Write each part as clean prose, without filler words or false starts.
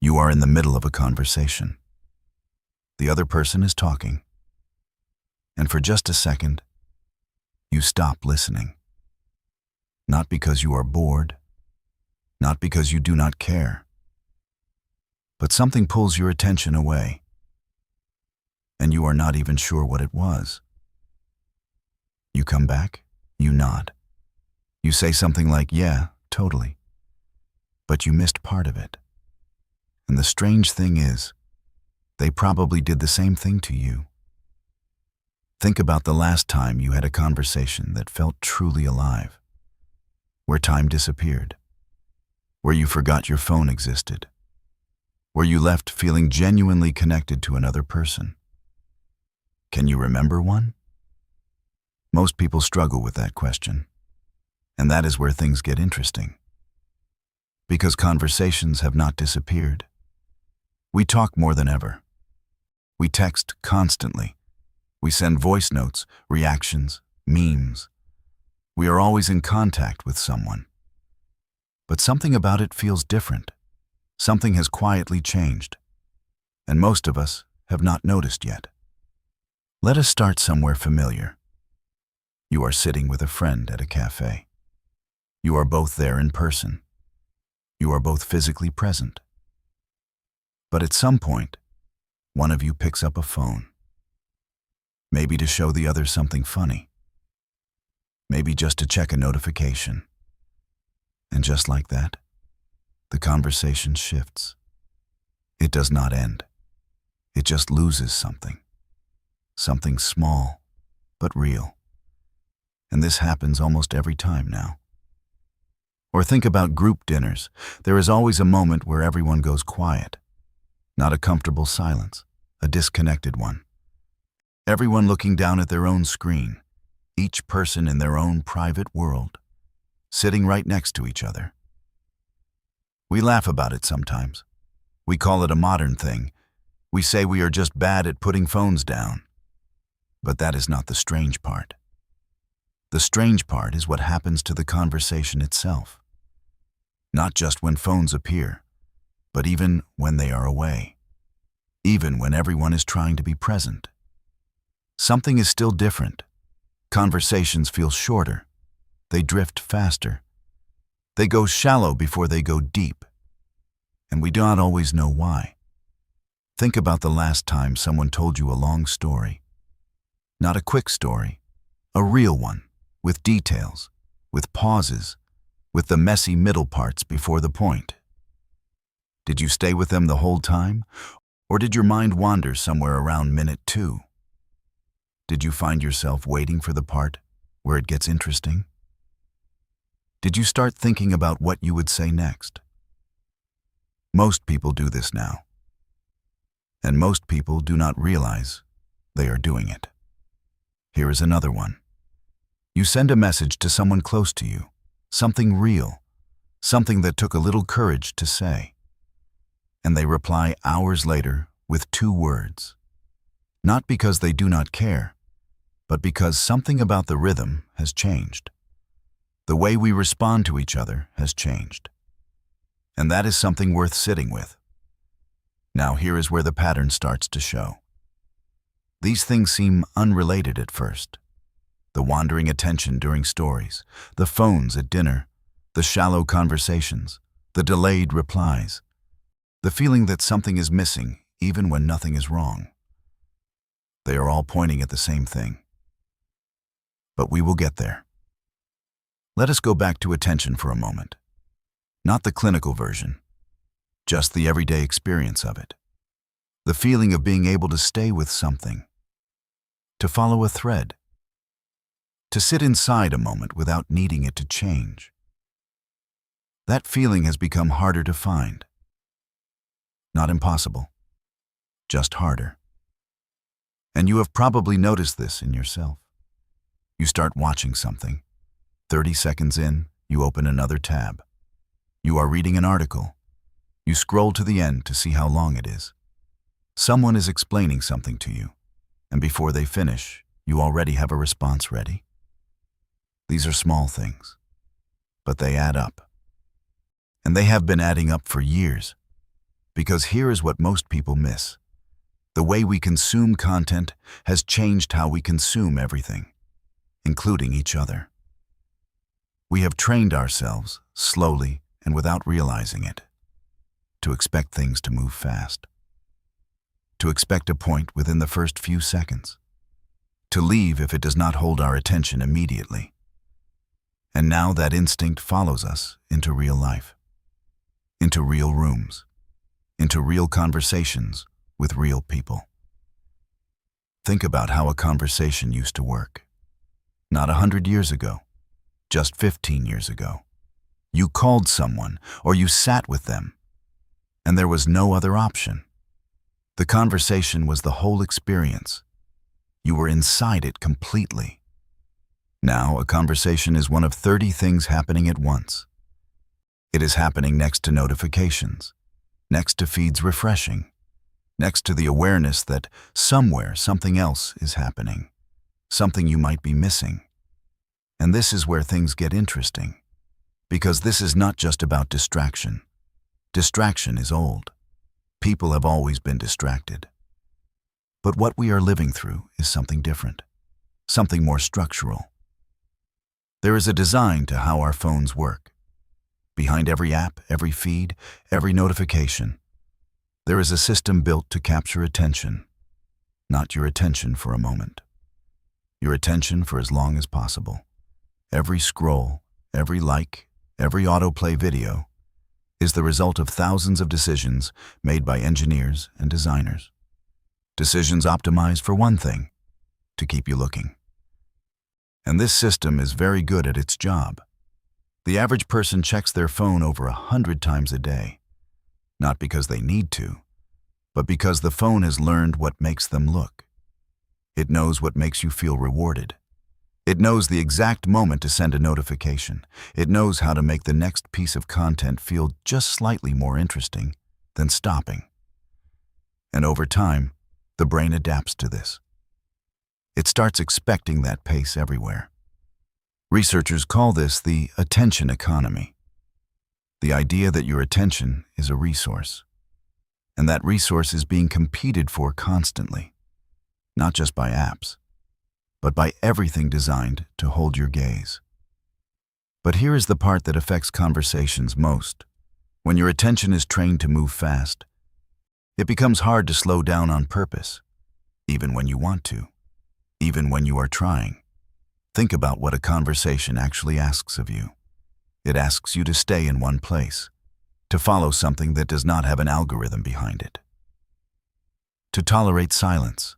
You are in the middle of a conversation. The other person is talking. And for just a second, you stop listening. Not because you are bored, not because you do not care, but something pulls your attention away, and you are not even sure what it was. You come back, you nod. You say something like, "Yeah, totally." But you missed part of it. And the strange thing is, they probably did the same thing to you. Think about the last time you had a conversation that felt truly alive, where time disappeared, where you forgot your phone existed, where you left feeling genuinely connected to another person. Can you remember one? Most people struggle with that question, and that is where things get interesting. Because conversations have not disappeared. We talk more than ever. We text constantly. We send voice notes, reactions, memes. We are always in contact with someone. But something about it feels different. Something has quietly changed, and most of us have not noticed yet. Let us start somewhere familiar. You are sitting with a friend at a cafe. You are both there in person. You are both physically present. But at some point, one of you picks up a phone. Maybe to show the other something funny. Maybe just to check a notification. And just like that, the conversation shifts. It does not end. It just loses something. Something small, but real. And this happens almost every time now. Or think about group dinners. There is always a moment where everyone goes quiet. Not a comfortable silence, a disconnected one. Everyone looking down at their own screen, each person in their own private world, sitting right next to each other. We laugh about it sometimes. We call it a modern thing. We say we are just bad at putting phones down. But that is not the strange part. The strange part is what happens to the conversation itself. Not just when phones appear, but even when they are away. Even when everyone is trying to be present. Something is still different. Conversations feel shorter. They drift faster. They go shallow before they go deep. And we do not always know why. Think about the last time someone told you a long story. Not a quick story, a real one, with details, with pauses, with the messy middle parts before the point. Did you stay with them the whole time, or did your mind wander somewhere around minute 2? Did you find yourself waiting for the part where it gets interesting? Did you start thinking about what you would say next? Most people do this now. And most people do not realize they are doing it. Here is another one. You send a message to someone close to you, something real, something that took a little courage to say. And they reply hours later with 2 words. Not because they do not care, but because something about the rhythm has changed. The way we respond to each other has changed. And that is something worth sitting with. Now here is where the pattern starts to show. These things seem unrelated at first. The wandering attention during stories, the phones at dinner, the shallow conversations, the delayed replies, the feeling that something is missing even when nothing is wrong. They are all pointing at the same thing. But we will get there. Let us go back to attention for a moment. Not the clinical version, just the everyday experience of it. The feeling of being able to stay with something, to follow a thread, to sit inside a moment without needing it to change. That feeling has become harder to find. Not impossible, just harder. And you have probably noticed this in yourself. You start watching something. 30 seconds in, you open another tab. You are reading an article. You scroll to the end to see how long it is. Someone is explaining something to you, and before they finish, you already have a response ready. These are small things, but they add up. And they have been adding up for years. Because here is what most people miss. The way we consume content has changed how we consume everything, including each other. We have trained ourselves, slowly and without realizing it, to expect things to move fast. To expect a point within the first few seconds. To leave if it does not hold our attention immediately. And now that instinct follows us into real life. Into real rooms. Into real conversations with real people. Think about how a conversation used to work. Not 100 years ago, just 15 years ago. You called someone or you sat with them, and there was no other option. The conversation was the whole experience. You were inside it completely. Now, a conversation is one of 30 things happening at once. It is happening next to notifications, next to feeds refreshing, next to the awareness that somewhere something else is happening, something you might be missing. And this is where things get interesting, because this is not just about distraction. Distraction is old. People have always been distracted. But what we are living through is something different, something more structural. There is a design to how our phones work. Behind every app, every feed, every notification, there is a system built to capture attention. Not your attention for a moment. Your attention for as long as possible. Every scroll, every like, every autoplay video is the result of thousands of decisions made by engineers and designers. Decisions optimized for one thing, to keep you looking. And this system is very good at its job. The average person checks their phone over 100 times a day, not because they need to, but because the phone has learned what makes them look. It knows what makes you feel rewarded. It knows the exact moment to send a notification. It knows how to make the next piece of content feel just slightly more interesting than stopping. And over time, the brain adapts to this. It starts expecting that pace everywhere. Researchers call this the attention economy. The idea that your attention is a resource, and that resource is being competed for constantly, not just by apps, but by everything designed to hold your gaze. But here is the part that affects conversations most. When your attention is trained to move fast, it becomes hard to slow down on purpose, even when you want to, even when you are trying. Think about what a conversation actually asks of you. It asks you to stay in one place, to follow something that does not have an algorithm behind it, to tolerate silence,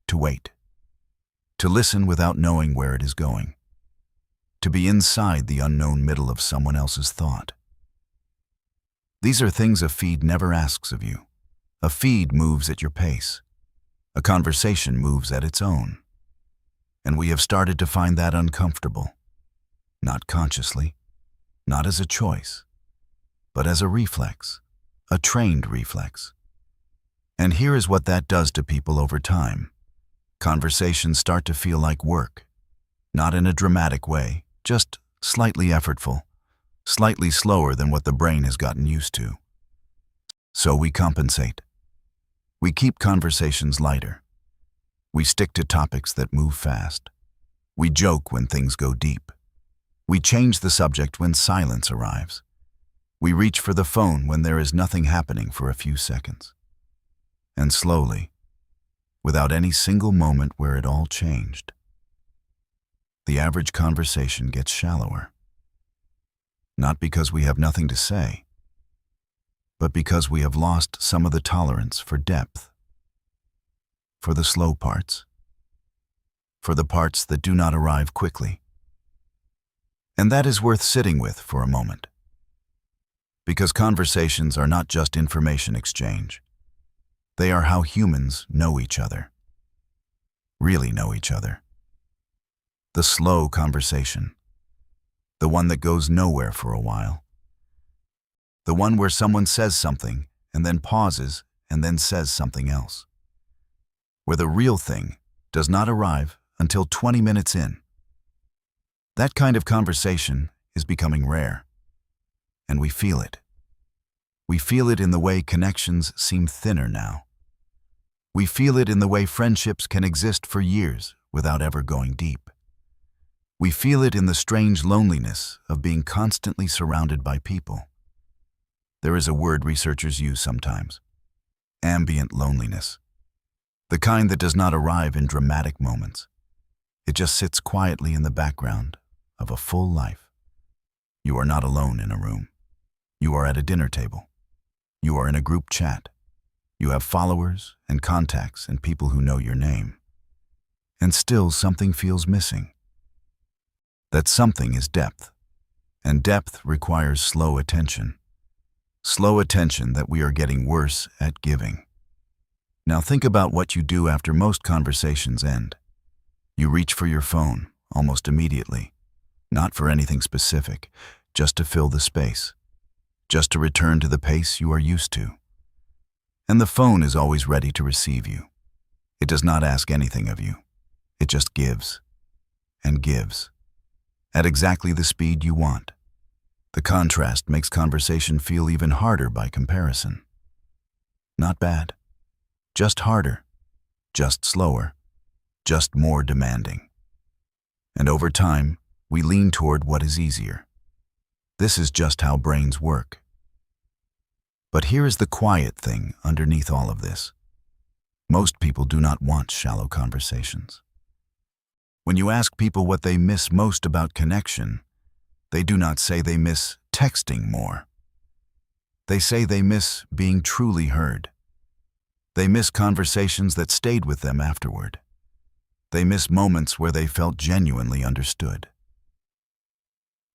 to wait, to listen without knowing where it is going, to be inside the unknown middle of someone else's thought. These are things a feed never asks of you. A feed moves at your pace. A conversation moves at its own. And we have started to find that uncomfortable, not consciously, not as a choice, but as a reflex, a trained reflex. And here is what that does to people over time. Conversations start to feel like work, not in a dramatic way, just slightly effortful, slightly slower than what the brain has gotten used to. So we compensate. We keep conversations lighter. We stick to topics that move fast. We joke when things go deep. We change the subject when silence arrives. We reach for the phone when there is nothing happening for a few seconds. And slowly, without any single moment where it all changed, the average conversation gets shallower. Not because we have nothing to say, but because we have lost some of the tolerance for depth, for the slow parts, for the parts that do not arrive quickly. And that is worth sitting with for a moment. Because conversations are not just information exchange. They are how humans know each other, really know each other. The slow conversation, the one that goes nowhere for a while. The one where someone says something and then pauses and then says something else. Where the real thing does not arrive until 20 minutes in. That kind of conversation is becoming rare, and we feel it. We feel it in the way connections seem thinner now. We feel it in the way friendships can exist for years without ever going deep. We feel it in the strange loneliness of being constantly surrounded by people. There is a word researchers use sometimes: ambient loneliness. The kind that does not arrive in dramatic moments. It just sits quietly in the background of a full life. You are not alone in a room. You are at a dinner table. You are in a group chat. You have followers and contacts and people who know your name. And still something feels missing. That something is depth. And depth requires slow attention. Slow attention that we are getting worse at giving. Now think about what you do after most conversations end. You reach for your phone almost immediately, not for anything specific, just to fill the space, just to return to the pace you are used to. And the phone is always ready to receive you. It does not ask anything of you. It just gives and gives at exactly the speed you want. The contrast makes conversation feel even harder by comparison. Not bad, just harder, just slower, just more demanding. And over time, we lean toward what is easier. This is just how brains work. But here is the quiet thing underneath all of this. Most people do not want shallow conversations. When you ask people what they miss most about connection, they do not say they miss texting more. They say they miss being truly heard. They miss conversations that stayed with them afterward. They miss moments where they felt genuinely understood.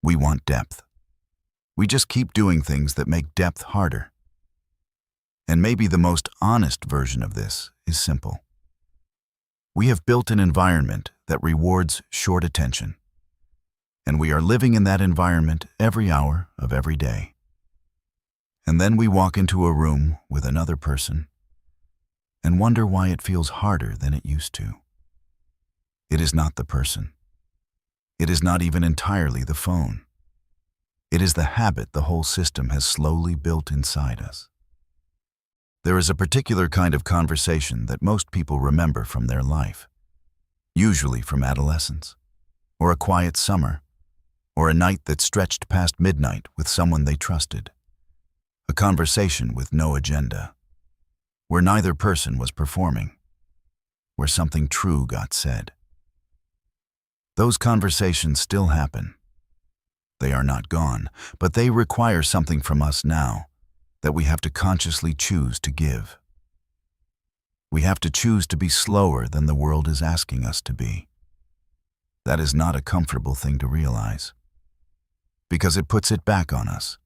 We want depth. We just keep doing things that make depth harder. And maybe the most honest version of this is simple. We have built an environment that rewards short attention. And we are living in that environment every hour of every day. And then we walk into a room with another person and wonder why it feels harder than it used to. It is not the person. It is not even entirely the phone. It is the habit the whole system has slowly built inside us. There is a particular kind of conversation that most people remember from their life, usually from adolescence, or a quiet summer, or a night that stretched past midnight with someone they trusted. A conversation with no agenda, where neither person was performing, where something true got said. Those conversations still happen. They are not gone, but they require something from us now that we have to consciously choose to give. We have to choose to be slower than the world is asking us to be. That is not a comfortable thing to realize, because it puts it back on us.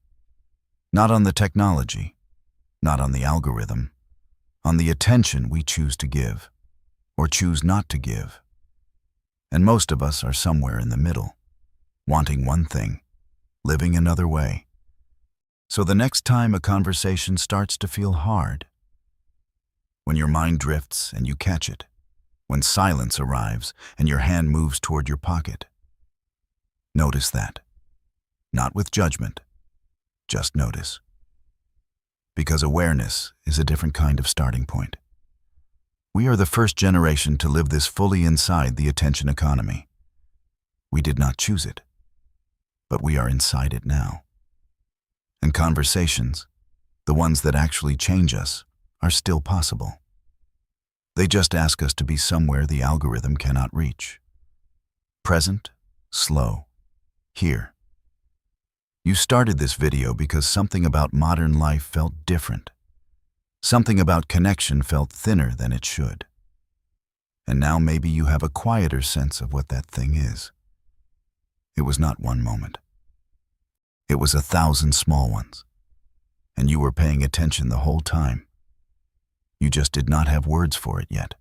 Not on the technology, not on the algorithm, on the attention we choose to give, or choose not to give. And most of us are somewhere in the middle, wanting one thing, living another way. So the next time a conversation starts to feel hard, when your mind drifts and you catch it, when silence arrives and your hand moves toward your pocket, notice that. Not with judgment, just notice. Because awareness is a different kind of starting point. We are the first generation to live this fully inside the attention economy. We did not choose it, but we are inside it now. And conversations, the ones that actually change us, are still possible. They just ask us to be somewhere the algorithm cannot reach. Present, slow, here. You started this video because something about modern life felt different. Something about connection felt thinner than it should. And now maybe you have a quieter sense of what that thing is. It was not one moment. It was 1,000 small ones. And you were paying attention the whole time. You just did not have words for it yet.